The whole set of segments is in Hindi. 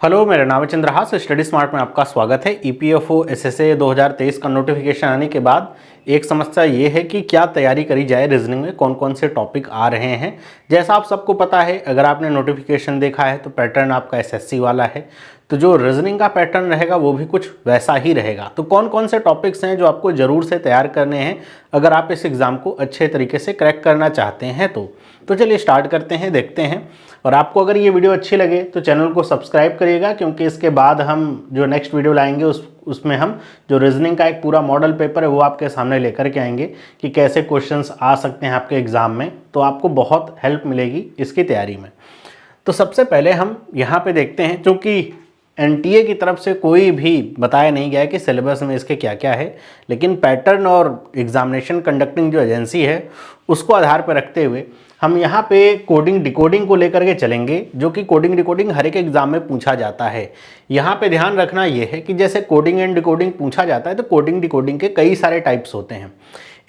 हेलो, मेरा नाम है चंद्रहास। स्टडी स्मार्ट में आपका स्वागत है। ईपीएफओ एसएसए 2023 का नोटिफिकेशन आने के बाद एक समस्या ये है कि क्या तैयारी करी जाए, रीजनिंग में कौन कौन से टॉपिक आ रहे हैं। जैसा आप सबको पता है, अगर आपने नोटिफिकेशन देखा है तो पैटर्न आपका एसएससी वाला है, तो जो रीजनिंग का पैटर्न रहेगा वो भी कुछ वैसा ही रहेगा। तो कौन कौन से टॉपिक्स हैं जो आपको ज़रूर से तैयार करने हैं अगर आप इस एग्ज़ाम को अच्छे तरीके से क्रैक करना चाहते हैं तो चलिए स्टार्ट करते हैं, देखते हैं। और आपको अगर ये वीडियो अच्छी लगे तो चैनल को सब्सक्राइब करिएगा, क्योंकि इसके बाद हम जो नेक्स्ट वीडियो लाएंगे उसमें हम जो रीजनिंग का एक पूरा मॉडल पेपर है वो आपके सामने लेकर के आएंगे कि कैसे क्वेश्चंस आ सकते हैं आपके एग्ज़ाम में। तो आपको बहुत हेल्प मिलेगी इसकी तैयारी में। तो सबसे पहले हम यहाँ पे देखते हैं, क्योंकि एनटीए की तरफ से कोई भी बताया नहीं गया है कि सिलेबस में इसके क्या क्या है, लेकिन पैटर्न और एग्जामिनेशन कंडक्टिंग जो एजेंसी है उसको आधार पर रखते हुए हम यहाँ पे कोडिंग डिकोडिंग को लेकर के चलेंगे, जो कि कोडिंग डिकोडिंग हर एक एग्जाम में पूछा जाता है। यहाँ पे ध्यान रखना ये है कि जैसे कोडिंग एंड डिकोडिंग पूछा जाता है तो कोडिंग डिकोडिंग के कई सारे टाइप्स होते हैं।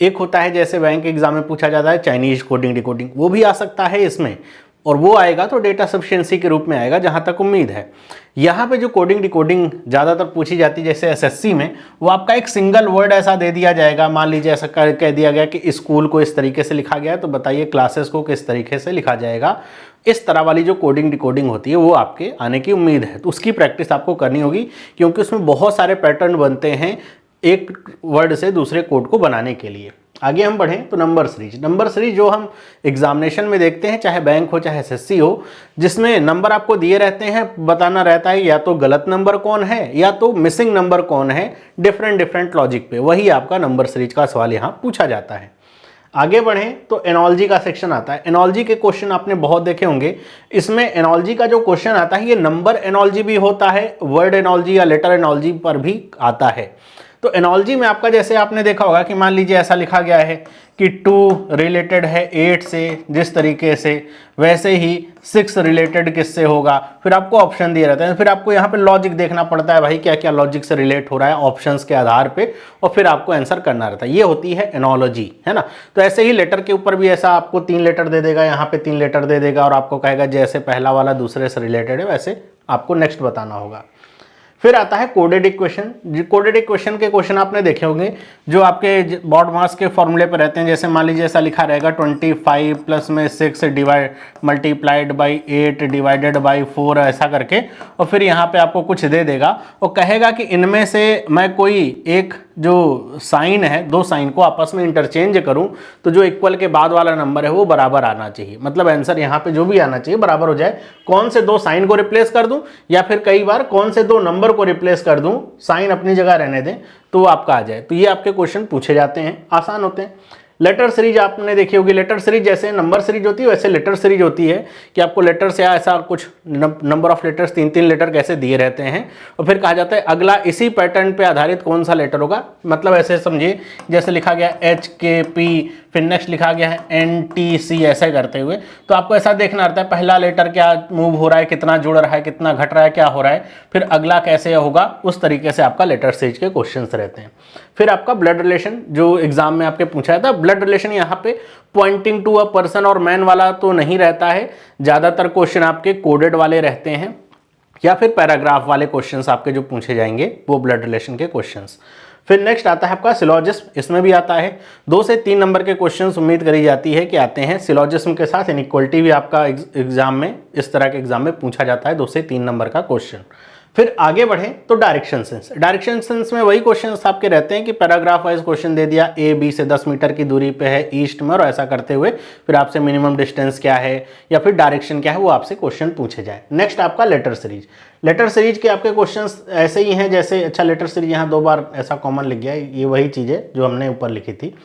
एक होता है जैसे बैंक एग्जाम में पूछा जाता है चाइनीज कोडिंग डिकोडिंग, वो भी आ सकता है इसमें, और वो आएगा तो डेटा सफिशिएंसी के रूप में आएगा जहाँ तक उम्मीद है। यहाँ पे जो कोडिंग डिकोडिंग ज़्यादातर पूछी जाती है जैसे एसएससी में, वो आपका एक सिंगल वर्ड ऐसा दे दिया जाएगा। मान लीजिए ऐसा कह दिया गया कि स्कूल को इस तरीके से लिखा गया है, तो बताइए क्लासेस को किस तरीके से लिखा जाएगा। इस तरह वाली जो कोडिंग डिकोडिंग होती है वो आपके आने की उम्मीद है, तो उसकी प्रैक्टिस आपको करनी होगी, क्योंकि उसमें बहुत सारे पैटर्न बनते हैं एक वर्ड से दूसरे कोड को बनाने के लिए। आगे हम बढ़ें तो नंबर सीरीज जो हम एग्जामिनेशन में देखते हैं, चाहे बैंक हो चाहे एसएससी हो, जिसमें नंबर आपको दिए रहते हैं, बताना रहता है या तो गलत नंबर कौन है या तो मिसिंग नंबर कौन है, डिफरेंट लॉजिक पे। वही आपका नंबर सीरीज का सवाल यहाँ पूछा जाता है। आगे बढ़ें तो एनोलॉजी का सेक्शन आता है। एनोलॉजी के क्वेश्चन आपने बहुत देखे होंगे। इसमें एनोलॉजी का जो क्वेश्चन आता है ये नंबर एनोलॉजी भी होता है, वर्ड एनोलॉजी या लेटर एनोलॉजी पर भी आता है। तो एनोलॉजी में आपका जैसे आपने देखा होगा कि मान लीजिए ऐसा लिखा गया है कि 2 रिलेटेड है 8 से जिस तरीके से, वैसे ही 6 रिलेटेड किससे होगा। फिर आपको ऑप्शन दिए रहते हैं, फिर आपको यहाँ पे लॉजिक देखना पड़ता है, भाई क्या क्या लॉजिक से रिलेट हो रहा है ऑप्शंस के आधार पे, और फिर आपको आंसर करना रहता है। ये होती है एनोलॉजी, है ना। तो ऐसे ही लेटर के ऊपर भी ऐसा आपको 3 लेटर दे देगा, यहाँ पे 3 लेटर दे देगा, और आपको कहेगा जैसे पहला वाला दूसरे से रिलेटेड है वैसे आपको नेक्स्ट बताना होगा। फिर आता है कोडेड इक्वेशन। कोडेड इक्वेशन के क्वेश्चन आपने देखे होंगे जो आपके बॉड मास के फॉर्मूले पर रहते हैं। जैसे मान लीजिए ऐसा लिखा रहेगा 25 प्लस में 6 divide multiplied by 8 divided by 4 ऐसा करके, और फिर यहाँ पे आपको कुछ दे देगा और कहेगा कि इनमें से मैं कोई एक जो साइन है, दो साइन को आपस में इंटरचेंज करूं तो जो इक्वल के बाद वाला नंबर है वो बराबर आना चाहिए। मतलब आंसर यहाँ पे जो भी आना चाहिए बराबर हो जाए। कौन से दो साइन को रिप्लेस कर दूं, या फिर कई बार कौन से दो नंबर को रिप्लेस कर दूं, साइन अपनी जगह रहने दें, तो वो आपका आ जाए। तो ये आपके क्वेश्चन पूछे जाते हैं, आसान होते हैं। लेटर सीरीज आपने देखी होगी। लेटर सीरीज जैसे नंबर सीरीज होती है वैसे लेटर सीरीज होती है कि आपको लेटर से ऐसा कुछ नंबर ऑफ लेटर्स 3-3 लेटर कैसे दिए रहते हैं, और फिर कहा जाता है अगला इसी पैटर्न पे आधारित कौन सा लेटर होगा। मतलब ऐसे समझिए जैसे लिखा गया HKP, फिर नेक्स्ट लिखा गया है NTC, ऐसे करते हुए। तो आपको ऐसा देखना रहता है पहला लेटर क्या मूव हो रहा है, कितना जुड़ रहा है, कितना घट रहा है, क्या हो रहा है, फिर अगला कैसे होगा। उस तरीके से आपका लेटर सीरीज के क्वेश्चन रहते हैं। फिर आपका ब्लड रिलेशन जो एग्जाम में आपके पूछा था, ब्लड रिलेशन यहाँ पे पॉइंटिंग टू अ पर्सन और मैन वाला तो नहीं रहता है। ज़्यादातर क्वेश्चन आपके कोडेड वाले रहते हैं, या फिर पैराग्राफ वाले क्वेश्चंस आपके जो पूछे जाएंगे वो ब्लड रिलेशन के क्वेश्चंस। फिर नेक्स्ट आता है आपका सिलोजिज्म। इसमें भी आता है 2 से 3 नंबर के क्वेश्चंस उम्मीद करी जाती है कि आते हैं। सिलोजिज्म के साथ इनइक्वलिटी भी आपका एग्जाम में, इस तरह के एग्जाम में पूछा जाता है 2 से 3 नंबर का क्वेश्चन। फिर आगे बढ़ें तो डायरेक्शन सेंस। डायरेक्शन सेंस में वही क्वेश्चंस आपके रहते हैं कि पैराग्राफ वाइज क्वेश्चन दे दिया, A B से 10 मीटर की दूरी पे है ईस्ट में, और ऐसा करते हुए फिर आपसे मिनिमम डिस्टेंस क्या है या फिर डायरेक्शन क्या है वो आपसे क्वेश्चन पूछे जाए। नेक्स्ट आपका लेटर सीरीज। लेटर सीरीज के आपके क्वेश्चंस ऐसे ही हैं जैसे, अच्छा लेटर सीरीज यहाँ 2 बार ऐसा कॉमन लिख गया है, ये वही चीज़ है जो हमने ऊपर लिखी थी।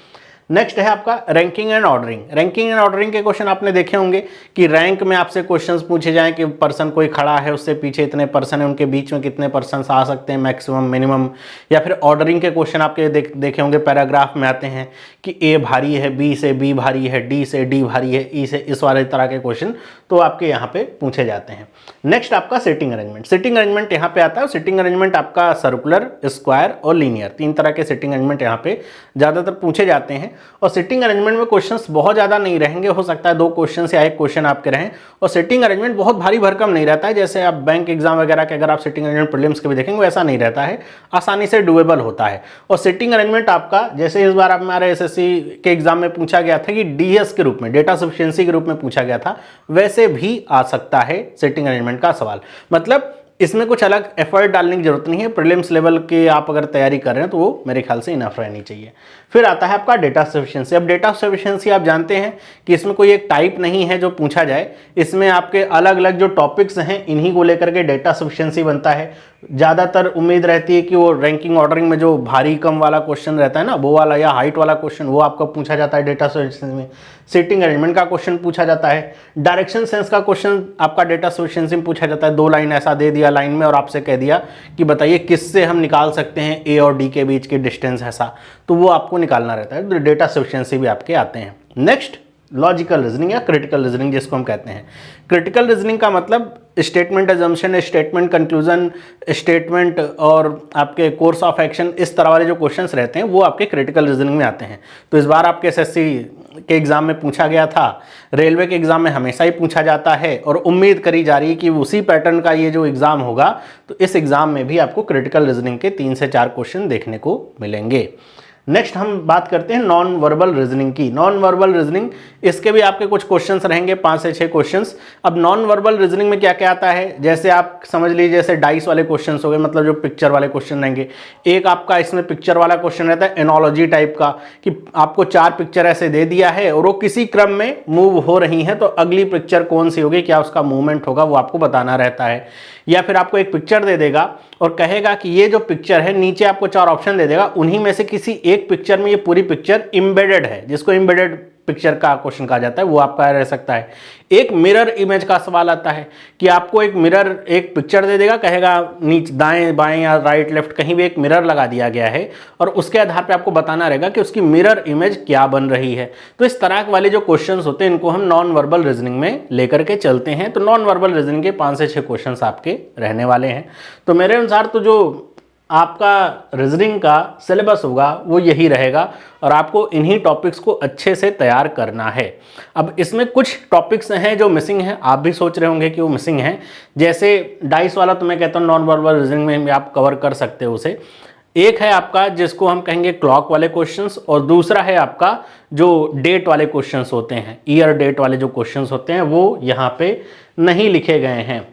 नेक्स्ट है आपका ranking and ordering. Ranking and ordering के क्वेश्चन आपने देखे होंगे कि रैंक में आपसे क्वेश्चंस पूछे जाएं कि पर्सन कोई खड़ा है, उससे पीछे इतने पर्सन है, उनके बीच में कितने पर्सन आ सकते हैं, मैक्सिमम मिनिमम। या फिर ऑर्डरिंग के क्वेश्चन आपके देखे होंगे, पैराग्राफ में आते हैं कि A भारी है, B से B भारी है, D से D भारी है, E से इस वाले तरह के क्वेश्चन तो आपके यहाँ पे पूछे जाते हैं। नेक्स्ट आपका सिटिंग अरेंजमेंट। सिटिंग अरेंजमेंट यहाँ पे आता है। सिटिंग अरेंजमेंट आपका सर्कुलर, स्क्वायर और लीनियर, 3 तरह के सिटिंग अरेंजमेंट यहाँ पे ज़्यादातर पूछे जाते हैं। और सिटिंग अरेंजमेंट में क्वेश्चंस बहुत ज़्यादा नहीं रहेंगे, हो सकता है 2 क्वेश्चन या 1 क्वेश्चन आपके रहें। और सिटिंग अरेंजमेंट बहुत भारी भरकम नहीं रहता है, जैसे आप बैंक एग्जाम वगैरह के अगर आप सिटिंग अरेंजमेंट प्रीलिम्स के भी देखेंगे वैसा नहीं रहता है, आसानी से डुएबल होता है। और सिटिंग अरेंजमेंट आपका जैसे इस बार हमारे एसएससी के एग्जाम में पूछा गया था कि डीएस के रूप में, डेटा सफिशिएंसी के रूप में पूछा गया था, वैसे भी आ सकता है सिटिंग अरेंजमेंट का सवाल। मतलब इसमें कुछ अलग एफर्ट डालने की जरूरत नहीं है, प्रीलिम्स लेवल के आप अगर तैयारी कर रहे हैं तो वो मेरे ख्याल से इनफ रहनी चाहिए। फिर आता है आपका डेटा सफिशिएंसी। अब डेटा सफिशिएंसी आप जानते हैं कि इसमें कोई एक टाइप नहीं है जो पूछा जाए, इसमें आपके अलग अलग जो टॉपिक्स हैं इन्हीं को लेकर के डेटा सफिशिएंसी बनता है। ज़्यादातर उम्मीद रहती है कि वो रैंकिंग ऑर्डरिंग में जो भारी कम वाला क्वेश्चन रहता है ना, वो वाला या हाइट वाला क्वेश्चन वो आपका पूछा जाता है डेटा सफिशिएंसी में। सिटिंग अरेंजमेंट का क्वेश्चन पूछा जाता है। डायरेक्शन सेंस का क्वेश्चन आपका डेटा सफिशिएंसी में पूछा जाता है। 2 लाइन ऐसा दे दिया लाइन में और आपसे कह दिया कि बताइए किससे हम निकाल सकते हैं ए और डी के बीच की डिस्टेंस ऐसा, तो वो आपको निकालना रहता है। तो डेटा सफिशिएंसी भी आपके आते हैं। नेक्स्ट लॉजिकल रीजनिंग या क्रिटिकल रीजनिंग जिसको हम कहते हैं। क्रिटिकल रीजनिंग का मतलब statement assumption, statement conclusion, statement और आपके कोर्स ऑफ एक्शन, इस तरह वाले जो क्वेश्चंस रहते हैं वो आपके क्रिटिकल रीजनिंग में आते हैं। तो इस बार आपके एसएससी के एग्जाम में पूछा गया था, रेलवे के एग्जाम में हमेशा ही पूछा जाता है और उम्मीद करी जा रही है कि उसी पैटर्न का ये जो एग्जाम होगा तो इस एग्जाम में भी आपको क्रिटिकल रीजनिंग के 3 से 4 क्वेश्चन देखने को मिलेंगे। नेक्स्ट हम बात करते हैं नॉन वर्बल रीजनिंग की। नॉन वर्बल रीजनिंग, इसके भी आपके कुछ क्वेश्चंस रहेंगे, 5 से 6 क्वेश्चंस। अब नॉन वर्बल रीजनिंग में क्या क्या आता है, जैसे आप समझ लीजिए जैसे डाइस वाले क्वेश्चंस हो गए, मतलब जो पिक्चर वाले क्वेश्चन रहेंगे। एक आपका इसमें पिक्चर वाला क्वेश्चन रहता है एनोलॉजी टाइप का, कि आपको 4 पिक्चर ऐसे दे दिया है और वो किसी क्रम में मूव हो रही हैं, तो अगली पिक्चर कौन सी होगी, क्या उसका मूवमेंट होगा, वो आपको बताना रहता है। या फिर आपको एक पिक्चर दे देगा और कहेगा कि ये जो पिक्चर है, नीचे आपको 4 ऑप्शन दे देगा, उन्हीं में से किसी एक पिक्चर में ये पूरी पिक्चर एम्बेडेड है, जिसको एम्बेडेड पिक्चर का क्वेश्चन कहा जाता है, वो आपका रह सकता है। एक मिरर इमेज का सवाल आता है कि आपको एक मिरर, एक पिक्चर दे देगा, कहेगा नीचे दाएं बाएं या राइट लेफ्ट कहीं भी एक मिरर लगा दिया गया है और उसके आधार पे आपको बताना रहेगा कि उसकी मिरर इमेज क्या बन रही है। तो इस तरह वाले जो क्वेश्चंस होते हैं इनको हम नॉन वर्बल रीजनिंग में लेकर के चलते हैं। तो नॉन वर्बल रीजनिंग के 5 से 6 क्वेश्चंस आपके रहने वाले हैं। तो मेरे अनुसार तो जो आपका रीजनिंग का सिलेबस होगा वो यही रहेगा और आपको इन्हीं टॉपिक्स को अच्छे से तैयार करना है। अब इसमें कुछ टॉपिक्स हैं जो मिसिंग हैं, आप भी सोच रहे होंगे कि वो मिसिंग हैं। जैसे डाइस वाला तो मैं कहता हूँ नॉन वर्बल रीजनिंग में आप कवर कर सकते हो उसे। एक है आपका जिसको हम कहेंगे क्लॉक वाले क्वेश्चंस और दूसरा है आपका जो डेट वाले क्वेश्चंस होते हैं, ईयर डेट वाले जो क्वेश्चंस होते हैं वो यहाँ पे नहीं लिखे गए हैं।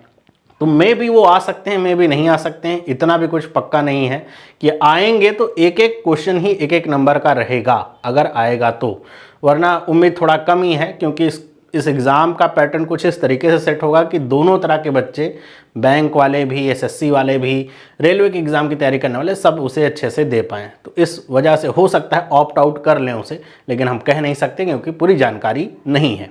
तो मे भी वो आ सकते हैं, मे भी नहीं आ सकते हैं, इतना भी कुछ पक्का नहीं है कि आएंगे तो एक एक क्वेश्चन ही एक एक नंबर का रहेगा अगर आएगा तो, वरना उम्मीद थोड़ा कम ही है क्योंकि इस एग्ज़ाम का पैटर्न कुछ इस तरीके से सेट होगा कि दोनों तरह के बच्चे, बैंक वाले भी, एसएससी वाले भी, रेलवे के एग्ज़ाम की तैयारी करने वाले, सब उसे अच्छे से दे पाएँ। तो इस वजह से हो सकता है ऑप्ट आउट कर लें उसे, लेकिन हम कह नहीं सकते क्योंकि पूरी जानकारी नहीं है।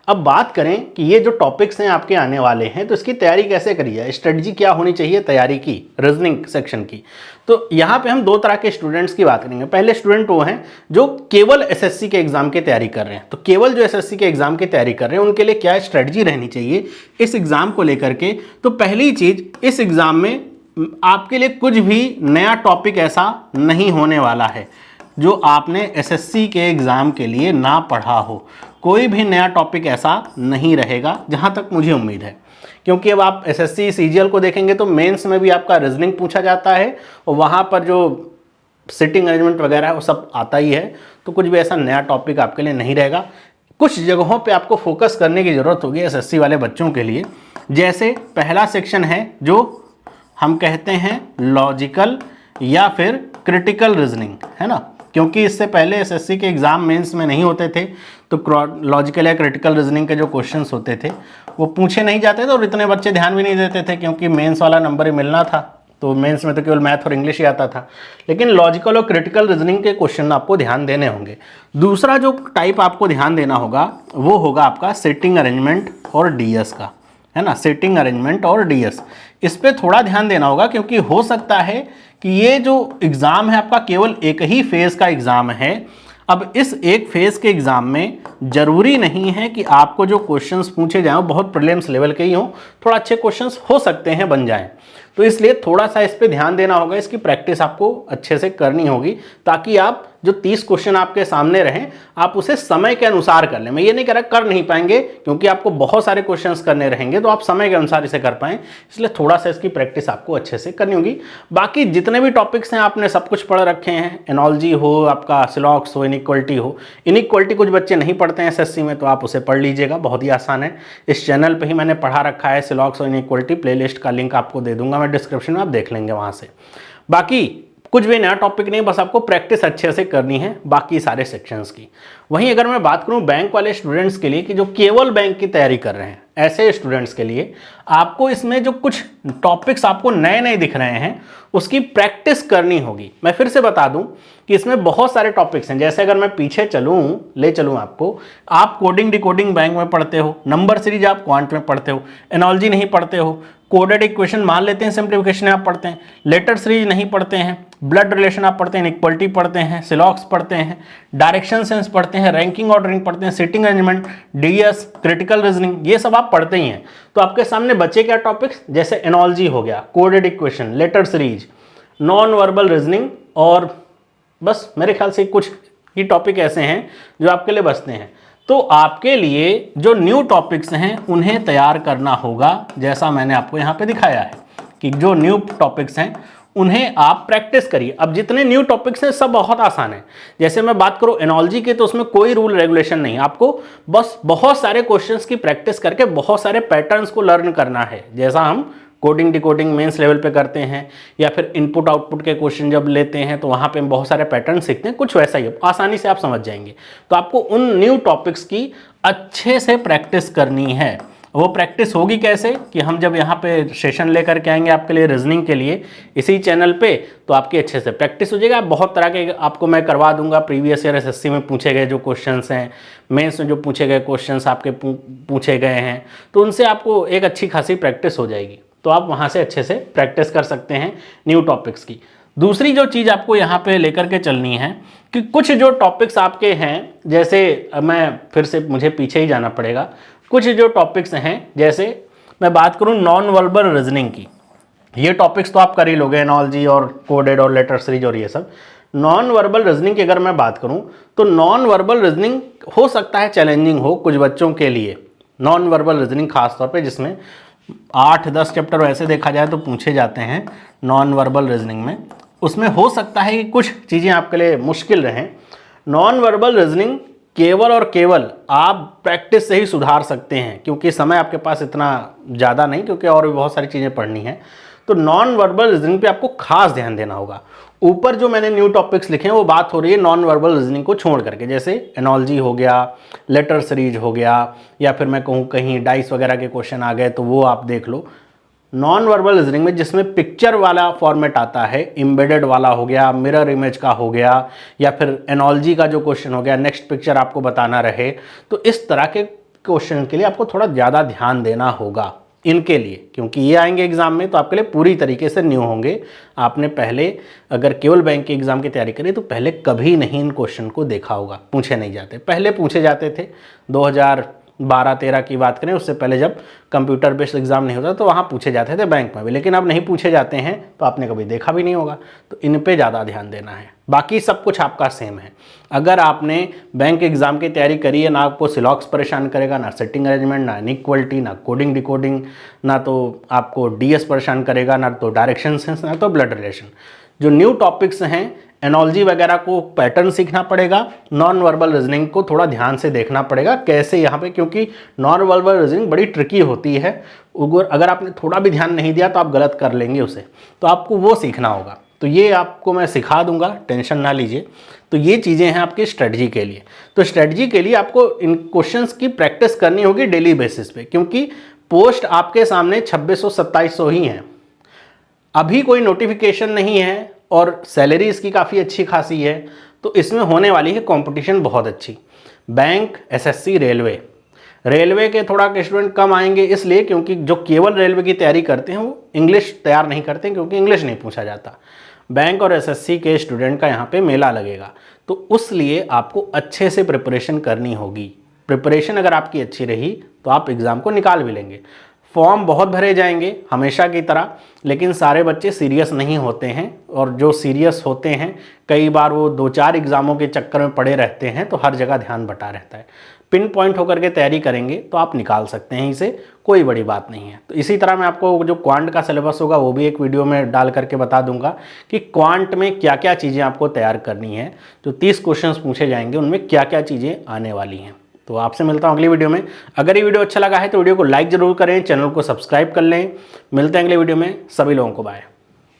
अब बात करें कि ये जो टॉपिक्स हैं आपके आने वाले हैं तो इसकी तैयारी कैसे करी जाए, स्ट्रेटजी क्या होनी चाहिए तैयारी की रीजनिंग सेक्शन की। तो यहाँ पे हम 2 तरह के स्टूडेंट्स की बात करेंगे। पहले स्टूडेंट वो हैं जो केवल एसएससी के एग्जाम की तैयारी कर रहे हैं। तो केवल जो एसएससी के एग्जाम की तैयारी कर रहे हैं उनके लिए क्या स्ट्रेटजी रहनी चाहिए इस एग्जाम को लेकर के। तो पहली चीज, इस एग्जाम में आपके लिए कुछ भी नया टॉपिक ऐसा नहीं होने वाला है जो आपने एसएससी के एग्जाम के लिए ना पढ़ा हो। कोई भी नया टॉपिक ऐसा नहीं रहेगा जहां तक मुझे उम्मीद है, क्योंकि अब आप एसएससी सीजीएल को देखेंगे तो मेंस में भी आपका रीजनिंग पूछा जाता है और वहां पर जो सिटिंग अरेंजमेंट वगैरह है वो सब आता ही है। तो कुछ भी ऐसा नया टॉपिक आपके लिए नहीं रहेगा। कुछ जगहों पे आपको फोकस करने की ज़रूरत होगी एसएससी वाले बच्चों के लिए। जैसे पहला सेक्शन है जो हम कहते हैं लॉजिकल या फिर क्रिटिकल रीजनिंग, है ना, क्योंकि इससे पहले एसएससी के एग्ज़ाम मेंस में नहीं होते थे तो लॉजिकल या क्रिटिकल रीजनिंग के जो क्वेश्चंस होते थे वो पूछे नहीं जाते थे और इतने बच्चे ध्यान भी नहीं देते थे क्योंकि मेंस वाला नंबर ही मिलना था। तो मेंस में तो केवल मैथ और इंग्लिश ही आता था, लेकिन लॉजिकल और क्रिटिकल रीजनिंग के क्वेश्चन आपको ध्यान देने होंगे। दूसरा जो टाइप आपको ध्यान देना होगा वो होगा आपका सिटिंग अरेंजमेंट और डीएस का, है ना, सिटिंग अरेंजमेंट और डीएस। इस पर थोड़ा ध्यान देना होगा क्योंकि हो सकता है कि ये जो एग्ज़ाम है आपका केवल एक ही फेज़ का एग्ज़ाम है। अब इस एक फेज़ के एग्ज़ाम में ज़रूरी नहीं है कि आपको जो क्वेश्चंस पूछे जाएं वो बहुत प्रीलिम्स लेवल के ही हों, थोड़ा अच्छे क्वेश्चंस हो सकते हैं बन जाएं। तो इसलिए थोड़ा सा इस पर ध्यान देना होगा, इसकी प्रैक्टिस आपको अच्छे से करनी होगी ताकि आप जो 30 क्वेश्चन आपके सामने रहें आप उसे समय के अनुसार कर लें। मैं ये नहीं कह रहा कर नहीं पाएंगे, क्योंकि आपको बहुत सारे क्वेश्चंस करने रहेंगे तो आप समय के अनुसार इसे कर पाएं, इसलिए थोड़ा सा इसकी प्रैक्टिस आपको अच्छे से करनी होगी। बाकी जितने भी टॉपिक्स हैं आपने सब कुछ पढ़ रखे हैं, एनोलॉजी हो, आपका सिलॉक्स हो, इनइक्वालिटी हो। इनइक्वालिटी कुछ बच्चे नहीं पढ़ते हैं एसएससी में, तो आप उसे पढ़ लीजिएगा, बहुत ही आसान है। इस चैनल पर ही मैंने पढ़ा रखा है सिलॉक्स और इनइक्वालिटी, प्लेलिस्ट का लिंक आपको दे दूंगा मैं डिस्क्रिप्शन में, आप देख लेंगे वहाँ से। बाकी कुछ भी नया टॉपिक नहीं, बस आपको प्रैक्टिस अच्छे से करनी है बाकी सारे सेक्शंस की। वहीं अगर मैं बात करूं बैंक वाले स्टूडेंट्स के लिए कि जो केवल बैंक की तैयारी कर रहे हैं, ऐसे स्टूडेंट्स के लिए आपको इसमें जो कुछ टॉपिक्स आपको नए नए दिख रहे हैं उसकी प्रैक्टिस करनी होगी। मैं फिर से बता दूं कि इसमें बहुत सारे टॉपिक्स हैं। जैसे अगर मैं पीछे ले चलूं आपको, आप कोडिंग डिकोडिंग बैंक में पढ़ते हो, नंबर सीरीज आप क्वांट में पढ़ते हो, एनोलॉजी नहीं पढ़ते हो, कोडेड इक्वेशन मान लेते हैं, सिंप्लीफिकेशन आप पढ़ते हैं, लेटर सीरीज नहीं पढ़ते हैं, ब्लड रिलेशन आप पढ़ते हैं, इक्वलिटी पढ़ते हैं, सिलॉक्स पढ़ते हैं, डायरेक्शन सेंस पढ़ते हैं, रैंकिंग ऑर्डरिंग पढ़ते हैं, sitting arrangement, DS, critical reasoning, ये सब आप पढ़ते ही हैं। तो आपके सामने बचे क्या टॉपिक्स, जैसे एनोलॉजी हो गया, coded equation, letter series, non verbal reasoning, और बस मेरे ख्याल से कुछ ही टॉपिक ऐसे हैं जो आपके लिए बचते हैं। तो आपके लिए जो न्यू टॉपिक्स हैं उन्हें तैयार करना होगा, जैसा मैंने आपको यहाँ पे दिखाया है कि जो न्यू टॉपिक्स हैं उन्हें आप प्रैक्टिस करिए। अब जितने न्यू टॉपिक्स हैं सब बहुत आसान है। जैसे मैं बात करूं एनोलॉजी के, तो उसमें कोई रूल रेगुलेशन नहीं, आपको बस बहुत सारे क्वेश्चंस की प्रैक्टिस करके बहुत सारे पैटर्न्स को लर्न करना है, जैसा हम कोडिंग डिकोडिंग मेंस लेवल पे करते हैं, या फिर इनपुट आउटपुट के क्वेश्चन जब लेते हैं तो वहाँ पे हम बहुत सारे पैटर्न सीखते हैं, कुछ वैसा ही आसानी से आप समझ जाएंगे। तो आपको उन न्यू टॉपिक्स की अच्छे से प्रैक्टिस करनी है। वो प्रैक्टिस होगी कैसे कि हम जब यहाँ पे सेशन लेकर के आएंगे आपके लिए रीजनिंग के लिए इसी चैनल पे, तो आपकी अच्छे से प्रैक्टिस हो जाएगा। बहुत तरह के आपको मैं करवा दूंगा, प्रीवियस ईयर एसएससी में पूछे गए जो क्वेश्चंस हैं, मेंस में जो पूछे गए क्वेश्चंस आपके पूछे गए हैं, तो उनसे आपको एक अच्छी खासी प्रैक्टिस हो जाएगी। तो आप वहाँ से अच्छे से प्रैक्टिस कर सकते हैं न्यू टॉपिक्स की। दूसरी जो चीज़ आपको यहाँ पे लेकर के चलनी है कि कुछ जो टॉपिक्स आपके हैं, जैसे मैं फिर से मुझे पीछे ही जाना पड़ेगा, कुछ जो टॉपिक्स हैं, जैसे मैं बात करूं नॉन वर्बल रीजनिंग की, ये टॉपिक्स तो आप कर ही लोगे, एनोलॉजी और कोडेड और लेटर सीरीज और ये सब। नॉन वर्बल रीजनिंग की अगर मैं बात करूं तो नॉन वर्बल रीजनिंग हो सकता है चैलेंजिंग हो कुछ बच्चों के लिए। नॉन वर्बल रीजनिंग खासतौर पे जिसमें 8-10 चैप्टर वैसे देखा जाए तो पूछे जाते हैं नॉन वर्बल रीजनिंग में, उसमें हो सकता है कि कुछ चीज़ें आपके लिए मुश्किल रहें। नॉन वर्बल रीजनिंग केवल और केवल आप प्रैक्टिस से ही सुधार सकते हैं, क्योंकि समय आपके पास इतना ज़्यादा नहीं, क्योंकि और भी बहुत सारी चीज़ें पढ़नी है। तो नॉन वर्बल रीजनिंग पे आपको खास ध्यान देना होगा। ऊपर जो मैंने न्यू टॉपिक्स लिखे हैं वो बात हो रही है नॉन वर्बल रीजनिंग को छोड़ करके, जैसे एनोलॉजी हो गया, लेटर सीरीज हो गया, या फिर मैं कहूँ कहीं डाइस वगैरह के क्वेश्चन आ गए तो वो आप देख लो। नॉन वर्बल रीजनिंग में जिसमें पिक्चर वाला फॉर्मेट आता है, एम्बेडेड वाला हो गया, मिरर इमेज का हो गया, या फिर एनोलॉजी का जो क्वेश्चन हो गया, नेक्स्ट पिक्चर आपको बताना रहे, तो इस तरह के क्वेश्चन के लिए आपको थोड़ा ज़्यादा ध्यान देना होगा इनके लिए, क्योंकि ये आएंगे एग्जाम में तो आपके लिए पूरी तरीके से न्यू होंगे। आपने पहले अगर केवल बैंक के एग्जाम की तैयारी करी तो पहले कभी नहीं इन क्वेश्चन को देखा होगा, पूछे नहीं जाते। पहले पूछे जाते थे 2012-13 की बात करें, उससे पहले जब कंप्यूटर बेस्ड एग्जाम नहीं होता तो वहाँ पूछे जाते थे बैंक में भी, लेकिन अब नहीं पूछे जाते हैं तो आपने कभी देखा भी नहीं होगा। तो इन पे ज़्यादा ध्यान देना है, बाकी सब कुछ आपका सेम है। अगर आपने बैंक एग्जाम की तैयारी करी है, ना आपको सिलॉक्स परेशान करेगा, ना सिटिंग अरेंजमेंट, ना इनइक्वालिटी, ना कोडिंग डिकोडिंग, ना तो आपको डीएस परेशान करेगा, ना तो डायरेक्शन सेंस, ना तो ब्लड रिलेशन। जो न्यू टॉपिक्स हैं एनोलॉजी वगैरह को पैटर्न सीखना पड़ेगा, नॉन वर्बल रीजनिंग को थोड़ा ध्यान से देखना पड़ेगा कैसे यहाँ पे, क्योंकि नॉन वर्बल रीजनिंग बड़ी ट्रिकी होती है। अगर आपने थोड़ा भी ध्यान नहीं दिया तो आप गलत कर लेंगे उसे, तो आपको वो सीखना होगा। तो ये आपको मैं सिखा दूंगा, टेंशन ना लीजिए। तो ये चीज़ें हैं आपकी स्ट्रेटजी के लिए। तो स्ट्रेटजी के लिए आपको इन क्वेश्चंस की प्रैक्टिस करनी होगी डेली बेसिस पे, क्योंकि पोस्ट आपके सामने 2600-2700 ही हैं। अभी कोई नोटिफिकेशन नहीं है और सैलरी इसकी काफ़ी अच्छी खासी है, तो इसमें होने वाली है कंपटीशन बहुत अच्छी। बैंक, एसएससी, रेलवे के थोड़ा स्टूडेंट कम आएंगे, इसलिए क्योंकि जो केवल रेलवे की तैयारी करते हैं वो इंग्लिश तैयार नहीं करते, क्योंकि इंग्लिश नहीं पूछा जाता। बैंक और एसएससी के स्टूडेंट का यहाँ पे मेला लगेगा, तो उसलिए आपको अच्छे से प्रिपरेशन करनी होगी। प्रिपरेशन अगर आपकी अच्छी रही तो आप एग्ज़ाम को निकाल भी लेंगे। फॉर्म बहुत भरे जाएंगे हमेशा की तरह, लेकिन सारे बच्चे सीरियस नहीं होते हैं, और जो सीरियस होते हैं कई बार वो 2-4 एग्ज़ामों के चक्कर में पड़े रहते हैं, तो हर जगह ध्यान बटा रहता है। पिन पॉइंट होकर के तैयारी करेंगे तो आप निकाल सकते हैं इसे, कोई बड़ी बात नहीं है। तो इसी तरह मैं आपको जो क्वांट का सिलेबस होगा वो भी एक वीडियो में डाल करके बता दूंगा कि क्वांट में क्या क्या चीज़ें आपको तैयार करनी है, जो 30 क्वेश्चंस पूछे जाएंगे उनमें क्या क्या चीज़ें आने वाली हैं। तो आपसे मिलता हूँ अगली वीडियो में। अगर ये वीडियो अच्छा लगा है तो वीडियो को लाइक ज़रूर करें, चैनल को सब्सक्राइब कर लें। मिलते हैं अगले वीडियो में, सभी लोगों को बाय।